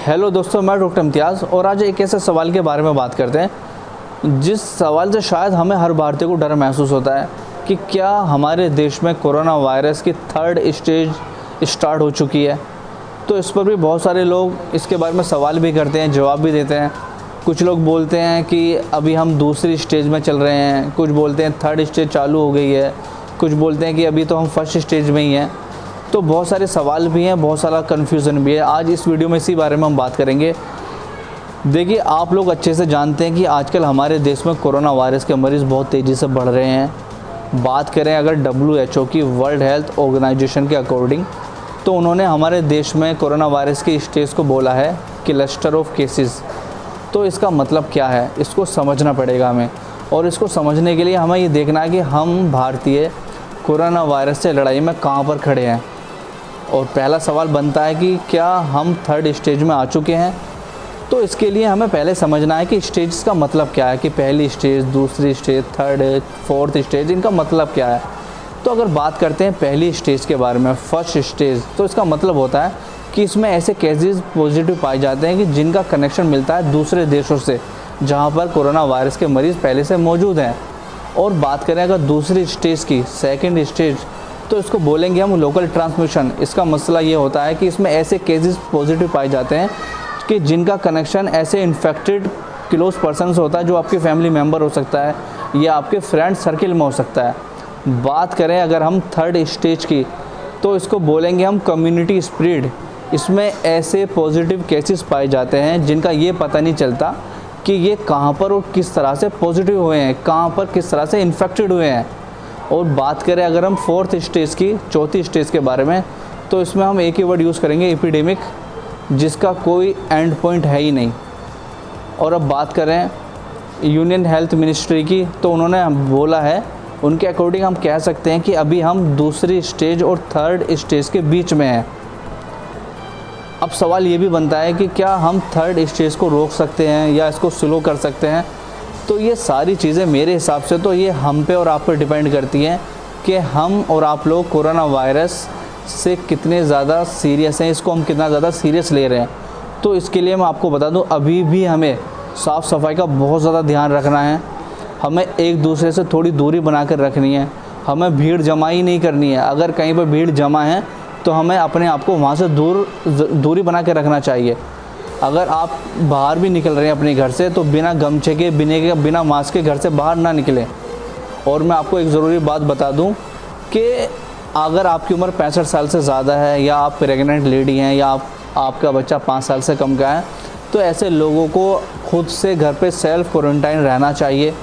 Hello दोस्तों, मैं doctor इम्तियाज़ और आज एक ऐसे सवाल के बारे में बात करते हैं जिस सवाल से शायद हमें हर भारतीय को डर महसूस होता है कि क्या हमारे देश में कोरोना वायरस की 3rd स्टेज स्टार्ट हो चुकी है। तो इस पर भी बहुत सारे लोग इसके बारे में सवाल भी करते हैं, जवाब भी देते हैं। कुछ लोग बोलते हैं कि अभी हम दूसरी स्टेज में चल रहे हैं, कुछ बोलते हैं 3rd स्टेज चालू हो गई है, कुछ बोलते हैं कि अभी तो हम 1st स्टेज में ही हैं। तो बहुत सारे सवाल भी हैं, बहुत सारा कन्फ्यूज़न भी है। आज इस वीडियो में इसी बारे में हम बात करेंगे। देखिए, आप लोग अच्छे से जानते हैं कि आजकल हमारे देश में कोरोना वायरस के मरीज़ बहुत तेज़ी से बढ़ रहे हैं। बात करें अगर WHO की, वर्ल्ड हेल्थ ऑर्गेनाइजेशन के अकॉर्डिंग, तो उन्होंने हमारे देश में कोरोना वायरस की स्टेज को बोला है क्लस्टर ऑफ केसेस। तो इसका मतलब क्या है, इसको समझना पड़ेगा हमें। और इसको समझने के लिए हमें ये देखना है कि हम भारतीय कोरोना वायरस से लड़ाई में कहाँ पर खड़े हैं। और पहला सवाल बनता है कि क्या हम 3rd स्टेज में आ चुके हैं। तो इसके लिए हमें पहले समझना है कि स्टेज का मतलब क्या है, कि पहली स्टेज, दूसरी स्टेज, 3rd, 4th स्टेज, इनका मतलब क्या है। तो अगर बात करते हैं पहली स्टेज के बारे में, 1st स्टेज, तो इसका मतलब होता है कि इसमें ऐसे केसेस पॉजिटिव पाए जाते हैं कि जिनका कनेक्शन मिलता है दूसरे देशों से जहाँ पर कोरोना वायरस के मरीज़ पहले से मौजूद हैं। और बात करें अगर दूसरी स्टेज की, 2nd स्टेज, तो इसको बोलेंगे हम लोकल ट्रांसमिशन। इसका मसला ये होता है कि इसमें ऐसे केसेस पॉजिटिव पाए जाते हैं कि जिनका कनेक्शन ऐसे इन्फेक्टेड क्लोज पर्सन से होता है, जो आपके फैमिली मेम्बर हो सकता है या आपके फ्रेंड सर्किल में हो सकता है। बात करें अगर हम 3rd स्टेज की, तो इसको बोलेंगे हम कम्युनिटी स्प्रेड। इसमें ऐसे पॉजिटिव केसेस पाए जाते हैं जिनका ये पता नहीं चलता कि ये कहाँ पर और किस तरह से पॉजिटिव हुए हैं, कहाँ पर किस तरह से इन्फेक्टेड हुए हैं। और बात करें अगर हम 4th स्टेज की, 4थी स्टेज के बारे में, तो इसमें हम एक ही वर्ड यूज़ करेंगे, एपिडेमिक, जिसका कोई एंड पॉइंट है ही नहीं। और अब बात करें यूनियन हेल्थ मिनिस्ट्री की, तो उन्होंने बोला है, उनके अकॉर्डिंग हम कह सकते हैं कि अभी हम दूसरी स्टेज और 3rd स्टेज के बीच में हैं। अब सवाल ये भी बनता है कि क्या हम 3rd स्टेज को रोक सकते हैं या इसको स्लो कर सकते हैं। तो ये सारी चीज़ें मेरे हिसाब से तो ये हम पे और आप पे डिपेंड करती हैं कि हम और आप लोग कोरोना वायरस से कितने ज़्यादा सीरियस हैं, इसको हम कितना ज़्यादा सीरियस ले रहे हैं। तो इसके लिए मैं आपको बता दूं, अभी भी हमें साफ़ सफाई का बहुत ज़्यादा ध्यान रखना है। हमें एक दूसरे से थोड़ी दूरी बना कर रखनी है। हमें भीड़ जमा ही नहीं करनी है। अगर कहीं पर भीड़ जमा है तो हमें अपने आप को वहाँ से दूरी बना कर रखना चाहिए। अगर आप बाहर भी निकल रहे हैं अपने घर से, तो बिना गमछे के, बिना मास्क के घर से बाहर ना निकलें। और मैं आपको एक ज़रूरी बात बता दूं कि अगर आपकी उम्र 65 साल से ज़्यादा है, या आप प्रेग्नेंट लेडी हैं, या आपका बच्चा 5 साल से कम का है, तो ऐसे लोगों को खुद से घर पे सेल्फ क्वारंटाइन रहना चाहिए।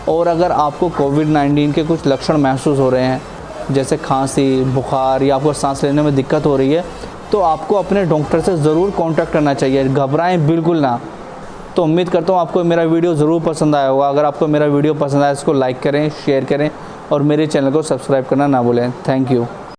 और अगर आपको कोविड-19 के कुछ लक्षण महसूस हो रहे हैं, जैसे खांसी, बुखार, या आपको सांस लेने में दिक्कत हो रही है, तो आपको अपने डॉक्टर से ज़रूर कांटेक्ट करना चाहिए। घबराएं बिल्कुल ना। तो उम्मीद करता हूँ आपको मेरा वीडियो ज़रूर पसंद आया होगा। अगर आपको मेरा वीडियो पसंद आया, इसको लाइक करें, शेयर करें और मेरे चैनल को सब्सक्राइब करना ना भूलें। Thank you.